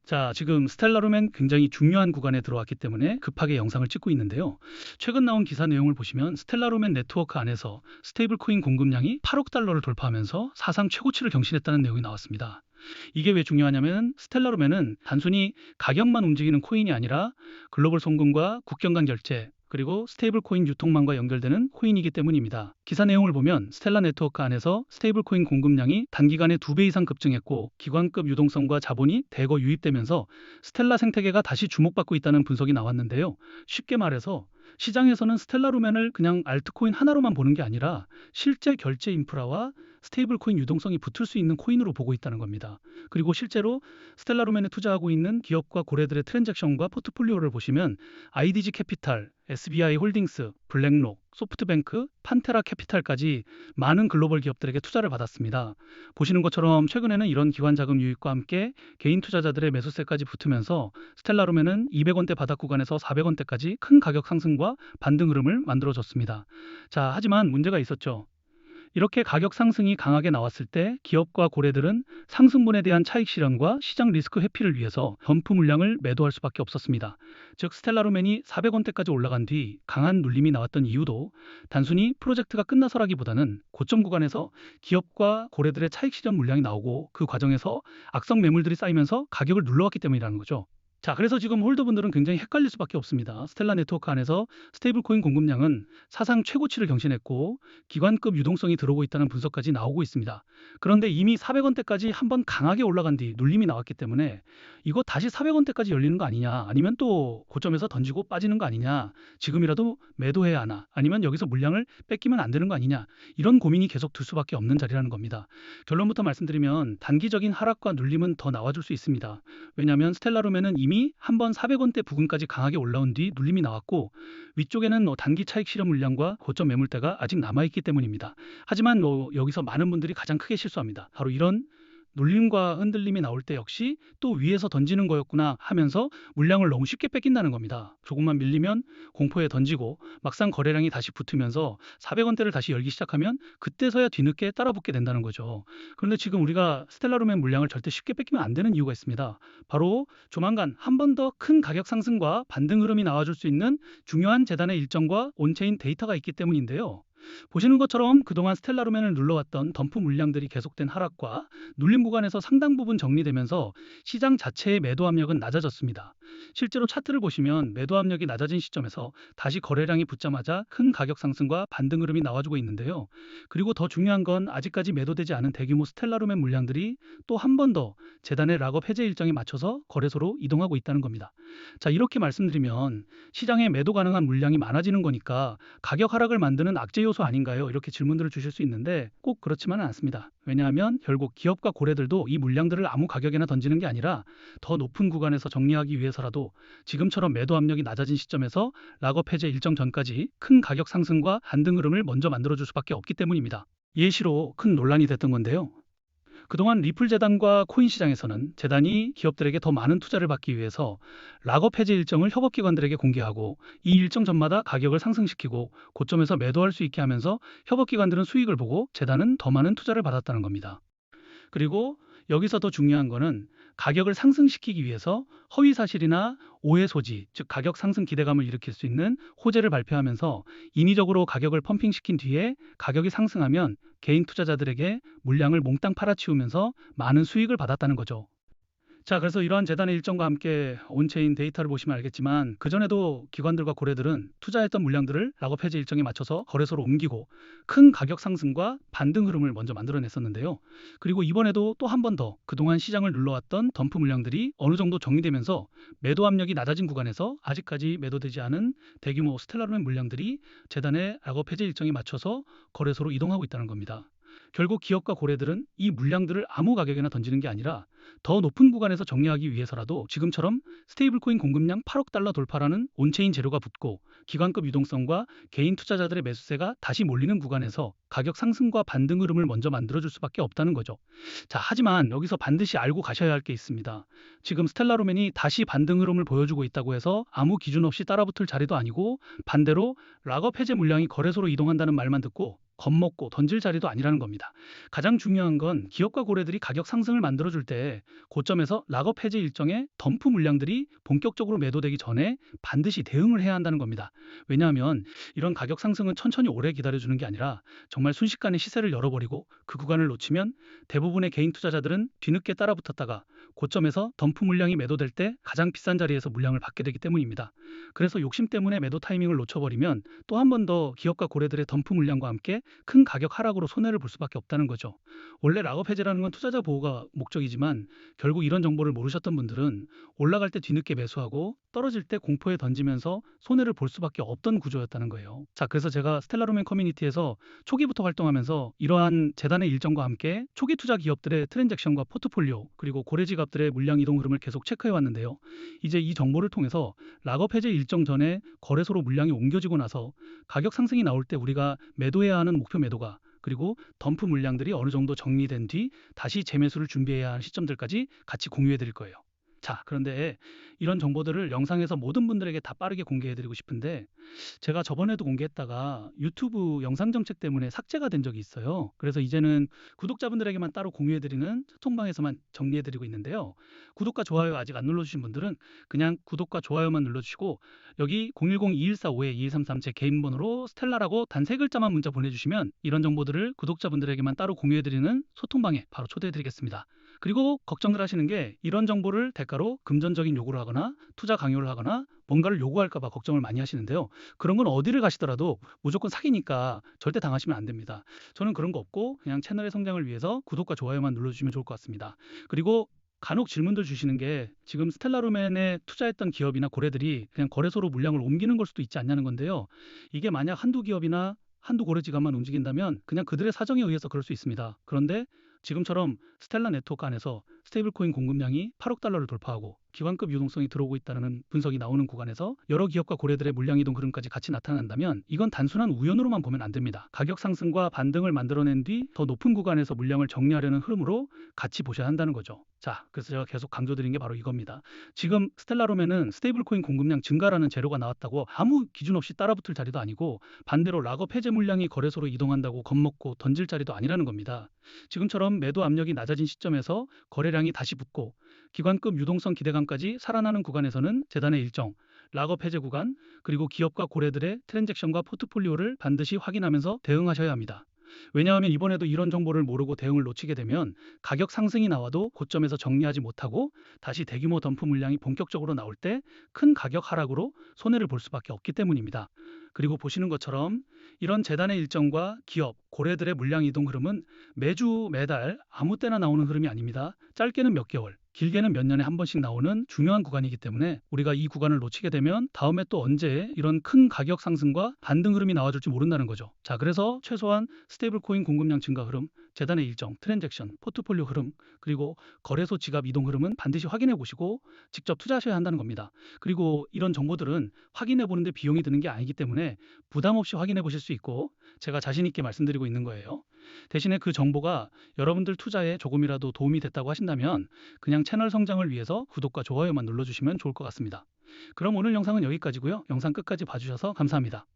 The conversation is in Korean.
자, 지금 스텔라룸엔 굉장히 중요한 구간에 들어왔기 때문에 급하게 영상을 찍고 있는데요. 최근 나온 기사 내용을 보시면 스텔라룸엔 네트워크 안에서 스테이블 코인 공급량이 8억 달러를 돌파하면서 사상 최고치를 경신했다는 내용이 나왔습니다. 이게 왜 중요하냐면 스텔라룸에는 단순히 가격만 움직이는 코인이 아니라 글로벌 송금과 국경 간 결제, 그리고 스테이블 코인 유통망과 연결되는 코인이기 때문입니다. 기사 내용을 보면 스텔라 네트워크 안에서 스테이블 코인 공급량이 단기간에 2배 이상 급증했고 기관급 유동성과 자본이 대거 유입되면서 스텔라 생태계가 다시 주목받고 있다는 분석이 나왔는데요. 쉽게 말해서 시장에서는 스텔라룸엔을 그냥 알트코인 하나로만 보는 게 아니라 실제 결제 인프라와 스테이블 코인 유동성이 붙을 수 있는 코인으로 보고 있다는 겁니다. 그리고 실제로 스텔라룸엔에 투자하고 있는 기업과 고래들의 트랜잭션과 포트폴리오를 보시면 IDG 캐피탈, SBI 홀딩스, 블랙록, 소프트뱅크, 판테라 캐피탈까지 많은 글로벌 기업들에게 투자를 받았습니다. 보시는 것처럼 최근에는 이런 기관 자금 유입과 함께 개인 투자자들의 매수세까지 붙으면서 스텔라룸에는 200원대 바닥 구간에서 400원대까지 큰 가격 상승과 반등 흐름을 만들어줬습니다. 자, 하지만 문제가 있었죠. 이렇게 가격 상승이 강하게 나왔을 때 기업과 고래들은 상승분에 대한 차익 실현과 시장 리스크 회피를 위해서 덤프 물량을 매도할 수밖에 없었습니다. 즉 스텔라루멘이 400원대까지 올라간 뒤 강한 눌림이 나왔던 이유도 단순히 프로젝트가 끝나서라기보다는 고점 구간에서 기업과 고래들의 차익 실현 물량이 나오고 그 과정에서 악성 매물들이 쌓이면서 가격을 눌러왔기 때문이라는 거죠. 자, 그래서 지금 홀더분들은 굉장히 헷갈릴 수밖에 없습니다. 스텔라 네트워크 안에서 스테이블 코인 공급량은 사상 최고치를 경신했고 기관급 유동성이 들어오고 있다는 분석까지 나오고 있습니다. 그런데 이미 400원대까지 한번 강하게 올라간 뒤 눌림이 나왔기 때문에 이거 다시 400원대까지 열리는 거 아니냐, 아니면 또 고점에서 던지고 빠지는 거 아니냐, 지금이라도 매도해야 하나, 아니면 여기서 물량을 뺏기면 안 되는 거 아니냐, 이런 고민이 계속 들 수밖에 없는 자리라는 겁니다. 결론부터 말씀드리면 단기적인 하락과 눌림은 더 나와줄 수 있습니다. 왜냐하면 스텔라룸에는 이미 한번 400원대 부근까지 강하게 올라온 뒤 눌림이 나왔고 위쪽에는 단기 차익 실현 물량과 고점 매물대가 아직 남아있기 때문입니다. 하지만 여기서 많은 분들이 가장 크게 실수합니다. 바로 이런 눌림과 흔들림이 나올 때 역시 또 위에서 던지는 거였구나 하면서 물량을 너무 쉽게 뺏긴다는 겁니다. 조금만 밀리면 공포에 던지고 막상 거래량이 다시 붙으면서 400원대를 다시 열기 시작하면 그때서야 뒤늦게 따라붙게 된다는 거죠. 그런데 지금 우리가 스텔라룸의 물량을 절대 쉽게 뺏기면 안 되는 이유가 있습니다. 바로 조만간 한 번 더 큰 가격 상승과 반등 흐름이 나와줄 수 있는 중요한 재단의 일정과 온체인 데이터가 있기 때문인데요. 보시는 것처럼 그동안 스텔라룸엔을 눌러왔던 덤프 물량들이 계속된 하락과 눌림 구간에서 상당 부분 정리되면서 시장 자체의 매도 압력은 낮아졌습니다. 실제로 차트를 보시면 매도 압력이 낮아진 시점에서 다시 거래량이 붙자마자 큰 가격 상승과 반등 흐름이 나와주고 있는데요. 그리고 더 중요한 건 아직까지 매도되지 않은 대규모 스텔라룸엔 물량들이 또 한 번 더 재단의 락업 해제 일정에 맞춰서 거래소로 이동하고 있다는 겁니다. 자, 이렇게 말씀드리면 시장에 매도 가능한 물량이 많아지는 거니까 가격 하락을 만드는 악재 요소 아닌가요? 이렇게 질문들을 주실 수 있는데 꼭 그렇지만은 않습니다. 왜냐하면 결국 기업과 고래들도 이 물량들을 아무 가격에나 던지는 게 아니라 더 높은 구간에서 정리하기 위해서라도 지금처럼 매도 압력이 낮아진 시점에서 락업 해제 일정 전까지 큰 가격 상승과 반등 흐름을 먼저 만들어줄 수밖에 없기 때문입니다. 예시로 큰 논란이 됐던 건데요. 그동안 리플 재단과 코인 시장에서는 재단이 기업들에게 더 많은 투자를 받기 위해서 락업 해제 일정을 협업기관들에게 공개하고 이 일정 전마다 가격을 상승시키고 고점에서 매도할 수 있게 하면서 협업기관들은 수익을 보고 재단은 더 많은 투자를 받았다는 겁니다. 그리고 여기서 더 중요한 거는 가격을 상승시키기 위해서 허위 사실이나 오해 소지, 즉 가격 상승 기대감을 일으킬 수 있는 호재를 발표하면서 인위적으로 가격을 펌핑시킨 뒤에 가격이 상승하면 개인 투자자들에게 물량을 몽땅 팔아치우면서 많은 수익을 받았다는 거죠. 자, 그래서 이러한 재단의 일정과 함께 온체인 데이터를 보시면 알겠지만 그전에도 기관들과 고래들은 투자했던 물량들을 락업 해제 일정에 맞춰서 거래소로 옮기고 큰 가격 상승과 반등 흐름을 먼저 만들어냈었는데요. 그리고 이번에도 또 한 번 더 그동안 시장을 눌러왔던 덤프 물량들이 어느 정도 정리되면서 매도 압력이 낮아진 구간에서 아직까지 매도되지 않은 대규모 스텔라룸의 물량들이 재단의 락업 해제 일정에 맞춰서 거래소로 이동하고 있다는 겁니다. 결국 기업과 고래들은 이 물량들을 아무 가격에나 던지는 게 아니라 더 높은 구간에서 정리하기 위해서라도 지금처럼 스테이블코인 공급량 8억 달러 돌파라는 온체인 재료가 붙고 기관급 유동성과 개인 투자자들의 매수세가 다시 몰리는 구간에서 가격 상승과 반등 흐름을 먼저 만들어줄 수밖에 없다는 거죠. 자, 하지만 여기서 반드시 알고 가셔야 할 게 있습니다. 지금 스텔라로멘이 다시 반등 흐름을 보여주고 있다고 해서 아무 기준 없이 따라붙을 자리도 아니고 반대로 락업 해제 물량이 거래소로 이동한다는 말만 듣고 겁먹고 던질 자리도 아니라는 겁니다. 가장 중요한 건 기업과 고래들이 가격 상승을 만들어줄 때 고점에서 락업 해제 일정의 덤프 물량들이 본격적으로 매도되기 전에 반드시 대응을 해야 한다는 겁니다. 왜냐하면 이런 가격 상승은 천천히 오래 기다려주는 게 아니라 정말 순식간에 시세를 열어버리고 그 구간을 놓치면 대부분의 개인 투자자들은 뒤늦게 따라붙었다가 고점에서 덤프 물량이 매도될 때 가장 비싼 자리에서 물량을 받게 되기 때문입니다. 그래서 욕심 때문에 매도 타이밍을 놓쳐버리면 또 한 번 더 기업과 고래들의 덤프 물량과 함께 큰 가격 하락으로 손해를 볼 수밖에 없다는 거죠. 원래 락업 해제라는 건 투자자 보호가 목적이지만 결국 이런 정보를 모르셨던 분들은 올라갈 때 뒤늦게 매수하고 떨어질 때 공포에 던지면서 손해를 볼 수밖에 없던 구조였다는 거예요. 자, 그래서 제가 스텔라로맨 커뮤니티에서 초기부터 활동하면서 이러한 재단의 일정과 함께 초기 투자 기업들의 트랜잭션과 포트폴리오 그리고 고래 지갑들의 물량 이동 흐름을 계속 체크해 왔는데요. 이제 이 정보를 통해서 락업 해제 일정 전에 거래소로 물량이 옮겨지고 나서 가격 상승이 나올 때 우리가 매도해야 하는 목표 매도가 그리고 덤프 물량들이 어느 정도 정리된 뒤 다시 재매수를 준비해야 하는 시점들까지 같이 공유해 드릴 거예요. 자, 그런데 이런 정보들을 영상에서 모든 분들에게 다 빠르게 공개해 드리고 싶은데 제가 저번에도 공개했다가 유튜브 영상 정책 때문에 삭제가 된 적이 있어요. 그래서 이제는 구독자분들에게만 따로 공유해 드리는 소통방에서만 정리해 드리고 있는데요. 구독과 좋아요 아직 안 눌러 주신 분들은 그냥 구독과 좋아요만 눌러 주시고 여기 010-2145-2133 제 개인 번호로 스텔라라고 단 세 글자만 문자 보내 주시면 이런 정보들을 구독자분들에게만 따로 공유해 드리는 소통방에 바로 초대해 드리겠습니다. 그리고 걱정들 하시는 게 이런 정보를 대가로 금전적인 요구를 하거나 투자 강요를 하거나 뭔가를 요구할까 봐 걱정을 많이 하시는데요. 그런 건 어디를 가시더라도 무조건 사기니까 절대 당하시면 안 됩니다. 저는 그런 거 없고 그냥 채널의 성장을 위해서 구독과 좋아요만 눌러주시면 좋을 것 같습니다. 그리고 간혹 질문들 주시는 게 지금 스텔라루멘에 투자했던 기업이나 고래들이 그냥 거래소로 물량을 옮기는 걸 수도 있지 않냐는 건데요. 이게 만약 한두 기업이나 한두 고래 지갑만 움직인다면 그냥 그들의 사정에 의해서 그럴 수 있습니다. 그런데 지금처럼 스텔라 네트워크 안에서 스테이블 코인 공급량이 8억 달러를 돌파하고 기관급 유동성이 들어오고 있다는 분석이 나오는 구간에서 여러 기업과 고래들의 물량 이동 흐름까지 같이 나타난다면 이건 단순한 우연으로만 보면 안 됩니다. 가격 상승과 반등을 만들어낸 뒤 더 높은 구간에서 물량을 정리하려는 흐름으로 같이 보셔야 한다는 거죠. 자, 그래서 제가 계속 강조드린 게 바로 이겁니다. 지금 스텔라롬에는 스테이블 코인 공급량 증가라는 재료가 나왔다고 아무 기준 없이 따라붙을 자리도 아니고 반대로 락업 해제 물량이 거래소로 이동한다고 겁먹고 던질 자리도 아니라는 겁니다. 지금처럼 매도 압력이 낮아진 시점에서 거래량이 다시 붙고 기관급 유동성 기대감까지 살아나는 구간에서는 재단의 일정, 락업 해제 구간, 그리고 기업과 고래들의 트랜잭션과 포트폴리오를 반드시 확인하면서 대응하셔야 합니다. 왜냐하면 이번에도 이런 정보를 모르고 대응을 놓치게 되면 가격 상승이 나와도 고점에서 정리하지 못하고 다시 대규모 덤프 물량이 본격적으로 나올 때 큰 가격 하락으로 손해를 볼 수밖에 없기 때문입니다. 그리고 보시는 것처럼 이런 재단의 일정과 기업, 고래들의 물량 이동 흐름은 매주 매달 아무 때나 나오는 흐름이 아닙니다. 짧게는 몇 개월, 길게는 몇 년에 한 번씩 나오는 중요한 구간이기 때문에 우리가 이 구간을 놓치게 되면 다음에 또 언제 이런 큰 가격 상승과 반등 흐름이 나와줄지 모른다는 거죠. 자, 그래서 최소한 스테이블 코인 공급량 증가 흐름, 재단의 일정, 트랜잭션, 포트폴리오 흐름, 그리고 거래소 지갑 이동 흐름은 반드시 확인해 보시고 직접 투자하셔야 한다는 겁니다. 그리고 이런 정보들은 확인해 보는데 비용이 드는 게 아니기 때문에 부담 없이 확인해 보실 수 있고 제가 자신 있게 말씀드리고 있는 거예요. 대신에 그 정보가 여러분들 투자에 조금이라도 도움이 됐다고 하신다면 그냥 채널 성장을 위해서 구독과 좋아요만 눌러주시면 좋을 것 같습니다. 그럼 오늘 영상은 여기까지고요. 영상 끝까지 봐주셔서 감사합니다.